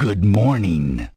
Good morning.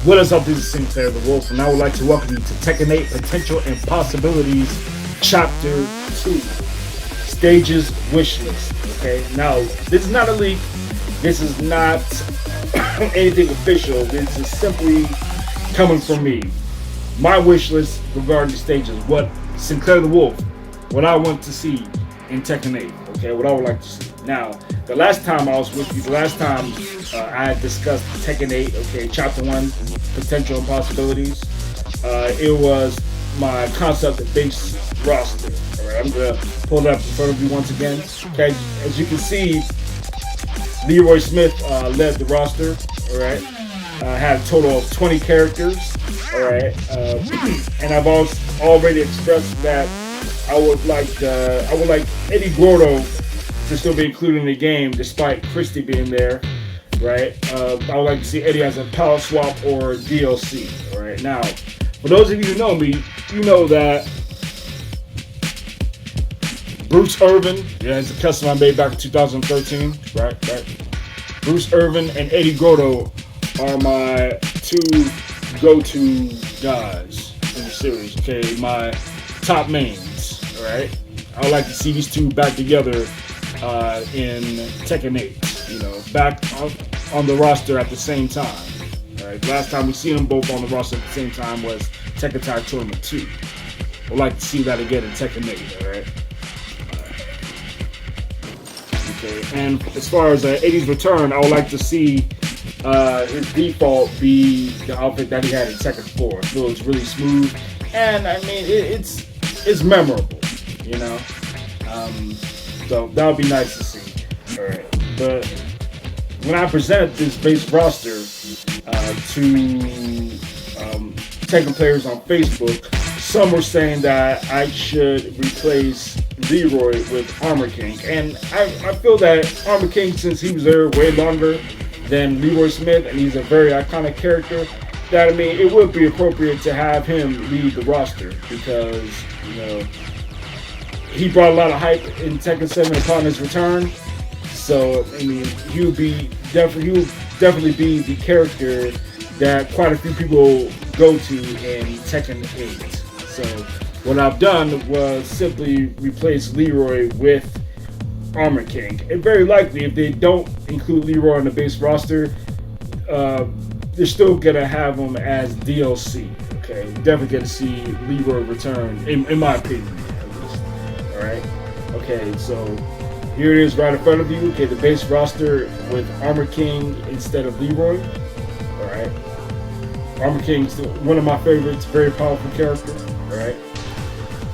What is up, this is SynClaiR the Wolf, and I would like to welcome you to Tekken 8 Potential and Possibilities Chapter 2, Stages Wishlist. Okay, now, this is not a leak, this is not anything official, this is simply coming from me. My wish list regarding the stages, what SynClaiR the Wolf, what I want to see in Tekken 8, okay, what I would like to see. Now, the last time I was with you, the last time I had discussed Tekken 8, okay, Chapter 1, Potential and Possibilities, it was my concept of base roster. Alright, I'm going to pull it up in front of you once again. Okay, as you can see, Leroy Smith led the roster, alright, had a total of 20 characters, alright, and I've also already expressed that I would like Eddie Gordo to still be included in the game despite Christie being there, right? I would like to see Eddie as a power swap or DLC, alright? Now, for those of you who know me, you know that Bruce Irvin, it's a custom I made back in 2013, right? Bruce Irvin and Eddie Gordo are my two go-to guys in the series, okay? My top mains, alright? I would like to see these two back together in Tekken 8, you know, back on the roster at the same time. Alright, last time we seen them both on the roster at the same time was Tekken Tag Tournament 2. I'd like to see that again in Tekken 8, alright? Okay, and as far as Eddie's return, I would like to see his default be the outfit that he had in Tekken 4. It feels really smooth, and I mean, it's memorable, you know? So that would be nice to see. Alright, but when I presented this base roster to Tekken players on Facebook, some were saying that I should replace Leroy with Armor King, and I feel that Armor King, since he was there way longer than Leroy Smith, and he's a very iconic character, that I mean, it would be appropriate to have him lead the roster because, you know, he brought a lot of hype in Tekken 7 upon his return. So, I mean, he would definitely be the character that quite a few people go to in Tekken 8. So, what I've done was simply replace Leroy with Armor King. And very likely, if they don't include Leroy on the base roster, they're still gonna have him as DLC. Okay, we're definitely gonna see Leroy return, in my opinion. Alright, okay, so here it is right in front of you. Okay, the base roster with Armor King instead of Leroy. Alright, Armor King's one of my favorites, very powerful character. Alright,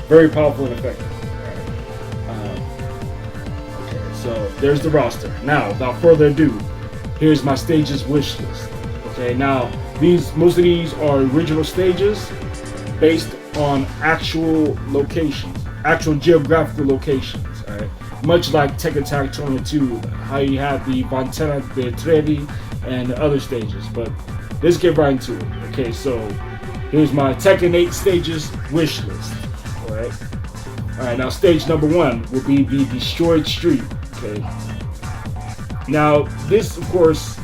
very powerful and effective. Alright, okay, so there's the roster. Now, without further ado, here's my stages wish list. Okay, now most of these are original stages based on actual locations. Actual geographical locations, alright? Much like Tekken Tag Tournament 2, how you have the Vantana, the Trevi, and the other stages. But let's get right into it. Okay, so here's my Tekken 8 stages wish list. Alright. Alright, now stage number 1 will be the Destroyed Street. Okay. Now, this, of course,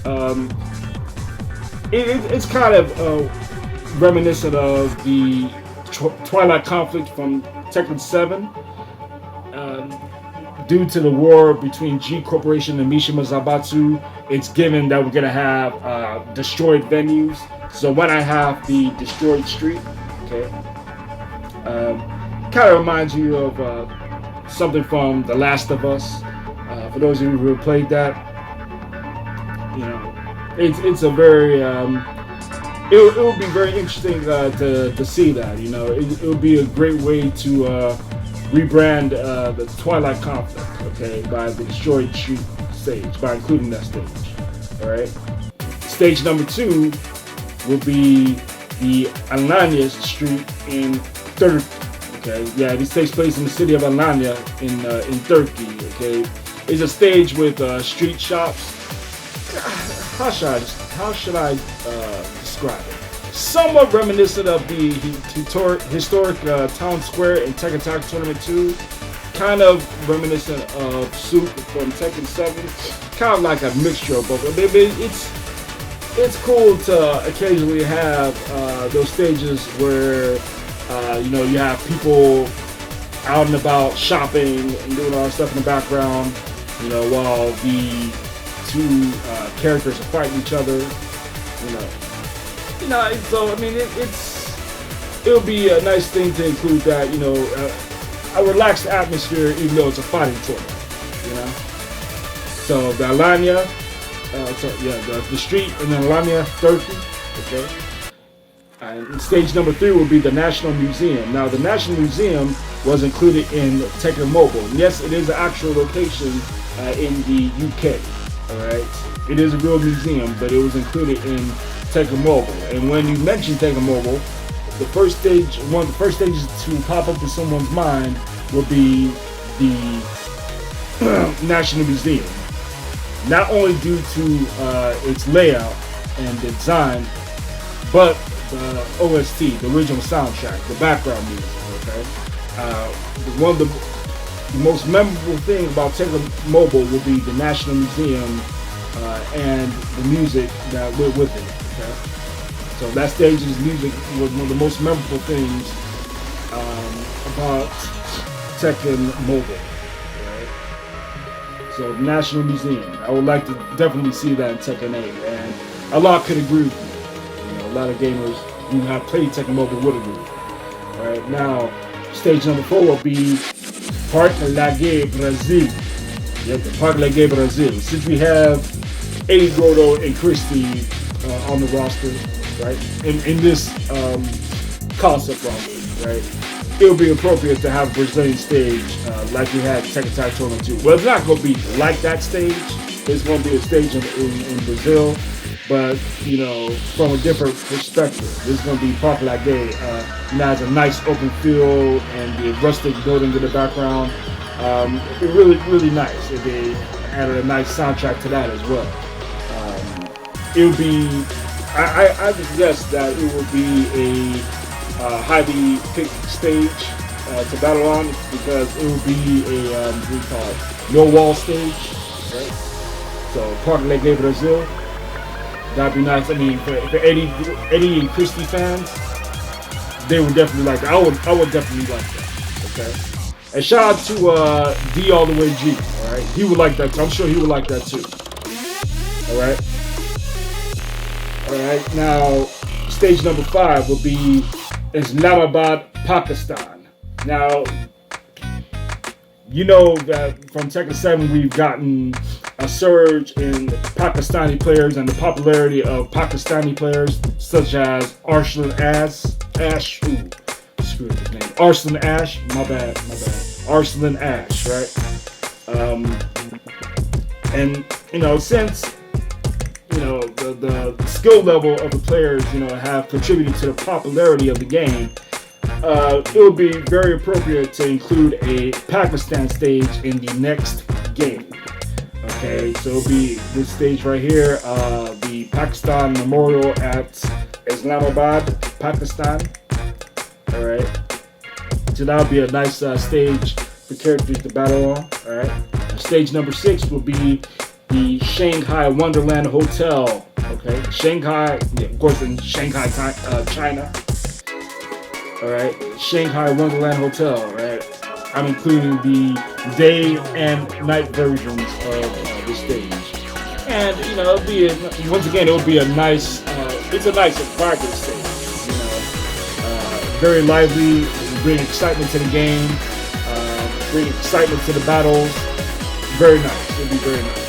it's kind of reminiscent of the Twilight conflict from Tekken 7. Due to the war between G Corporation and Mishima Zaibatsu, it's given that we're going to have destroyed venues. So when I have the destroyed street, okay, kind of reminds you of something from The Last of Us. For those of you who have played that, it's a very it will be very interesting to see that. It will be a great way to rebrand the Twilight conflict, okay, by the destroyed street stage, by including that stage. All right. Stage number 2 will be the Alanya Street in Turkey. Okay. Yeah, this takes place in the city of Alanya in Turkey. Okay. It's a stage with street shops. How should I describe it? Somewhat reminiscent of the historic town square in Tekken Tag Tournament 2. Kind of reminiscent of Soup from Tekken 7. Kind of like a mixture of both. It's cool to occasionally have those stages where you have people out and about shopping and doing all that stuff in the background, while the two characters are fighting each other, so I mean, it'll be a nice thing to include that, a relaxed atmosphere, even though it's a fighting tournament, So the Alanya, the street in Alanya, Turkey, okay. And stage number 3 will be the National Museum. Now, the National Museum was included in Tekken Mobile. And yes, it is an actual location in the UK. All right, it is a real museum, but it was included in Tekken Mobile. And when you mention Tekken Mobile, one of the first stages to pop up in someone's mind will be the National Museum. Not only due to its layout and design, but the OST, the original soundtrack, the background music. Okay, one of the most memorable thing about Tekken Mobile will be the National Museum and the music that went with it. Okay? So that stage's music was one of the most memorable things about Tekken Mobile. Right? So the National Museum, I would like to definitely see that in Tekken 8, and a lot could agree with me. A lot of gamers who have played Tekken Mobile would agree. All right, now stage number 4 will be Parque Lague Brazil. Yep, the Parque Lague Brazil. Since we have Eddie Gordo and Christie on the roster, right? In this concept roster, right? It would be appropriate to have a Brazilian stage like we had Tekken Tag Tournament 2. Well, it's not going to be like that stage. It's going to be a stage in Brazil, but from a different perspective. This is going to be Parque Lague. It has a nice open field and the rustic building in the background. It'd be really, really nice if they added a nice soundtrack to that as well. It would be, I would guess that it would be a highly picked stage to battle on, because it would be a no wall stage, right? So Parque Lague Brazil. That'd be nice. I mean, for Eddie and Christie fans, they would definitely like that. I would definitely like that. Okay. And shout out to D all the way G. All right, he would like that too. I'm sure he would like that too. All right. All right. Now, stage number 5 will be Islamabad, Pakistan. Now, that from Tekken 7 we've gotten a surge in Pakistani players and the popularity of Pakistani players such as Arslan Ash. Screw his name. Arslan Ash. My bad. Arslan Ash, right? And since the skill level of the players have contributed to the popularity of the game, it would be very appropriate to include a Pakistan stage in the next game. Okay, so it'll be this stage right here, the Pakistan Memorial at Islamabad, Pakistan. Alright, so that'll be a nice stage for characters to battle on. Alright, stage number 6 will be the Shanghai Wonderland Hotel. Okay, Shanghai, yeah, of course, in Shanghai, China. All right, Shanghai Wonderland Hotel. Right, I'm including the day and night versions of the stage, and you know, once again, it will be a nice. It's a nice and vibrant stage. You know, very lively, bring excitement to the game, bring excitement to the battles. Very nice. It'll be very nice.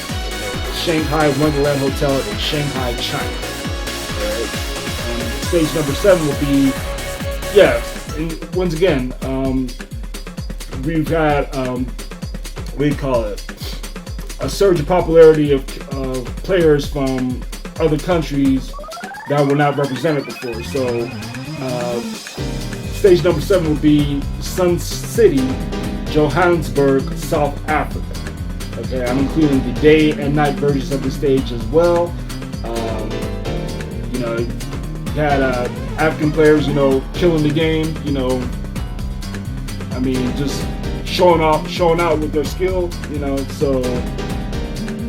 Shanghai Wonderland Hotel in Shanghai, China. Alright. Stage number 7 will be, and once again, we've got, what do you call it? A surge of popularity of players from other countries that were not represented before. So, stage number 7 will be Sun City, Johannesburg, South Africa. Okay, I'm including the day and night versions of the stage as well. You know, you had African players, you know, killing the game. You know, I mean, just showing out with their skill. You know, so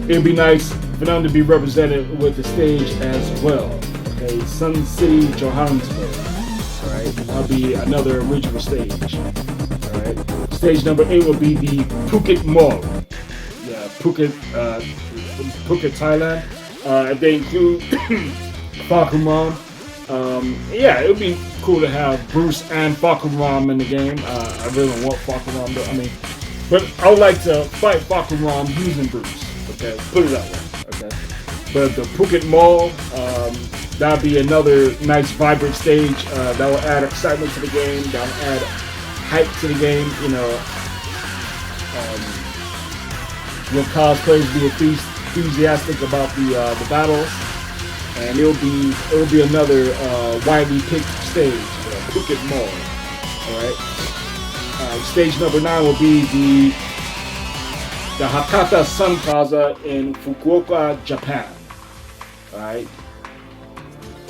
it'd be nice for them to be represented with the stage as well. Okay, Sun City, Johannesburg. All right, that'll be another original stage. All right, stage number 8 will be the Phuket Mall. Phuket, Thailand. If they include Fakuram, it would be cool to have Bruce and Fakuram in the game. I really don't want Fakuram, but I would like to fight Fakuram using Bruce. Okay, put it that way. Okay, but the Phuket Mall, that'll be another nice, vibrant stage. That will add excitement to the game. That will add hype to the game. You know. Will cause players to be enthusiastic about the battles, and it'll be another widely picked stage, Phuket Mall. All right. Stage number 9 will be the Hakata Sun Plaza in Fukuoka, Japan. All right.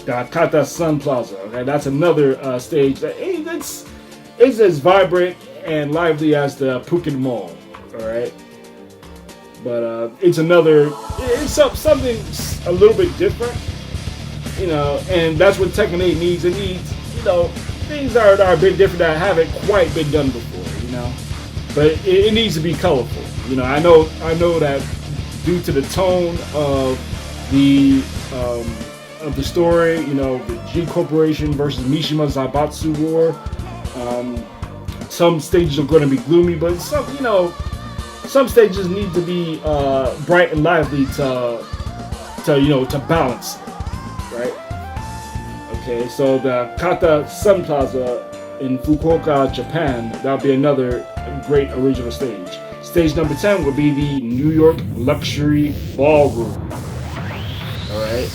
The Hakata Sun Plaza. Okay, that's another stage that it's as vibrant and lively as the Phuket Mall. All right. But it's something a little bit different, you know, and that's what Tekken 8 needs. It needs, you know, things that are a bit different that haven't quite been done before, you know. But it needs to be colorful, you know. I know that due to the tone of the story, you know, the G Corporation versus Mishima Zaibatsu War, some stages are going to be gloomy, but some stages need to be bright and lively to balance it, right? Okay, so the Kata Sun Plaza in Fukuoka, Japan, that'll be another great original stage. Stage number 10 will be the New York Luxury Ballroom. All right,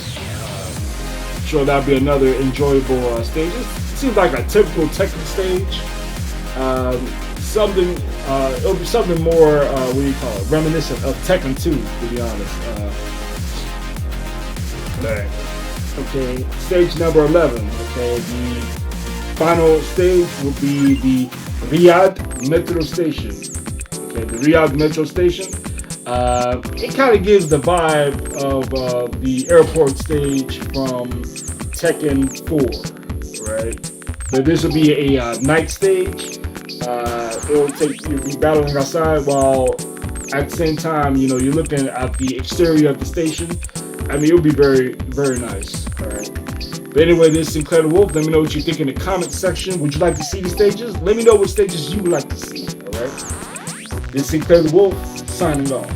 I'm sure that'll be another enjoyable stage. It seems like a typical Tekken stage. It'll be something more, reminiscent of Tekken 2, to be honest. Okay, stage number 11. Okay, the final stage will be the Riyadh Metro Station. Okay, the Riyadh Metro Station. It kind of gives the vibe of the airport stage from Tekken 4, right? But this will be a night stage. You'll be battling outside while at the same time, you know, you're looking at the exterior of the station. I mean, it'll be very, very nice. All right. But anyway, this is SynClaiR the Wolf. Let me know what you think in the comment section. Would you like to see the stages? Let me know what stages you would like to see. All right. This is SynClaiR the Wolf signing off.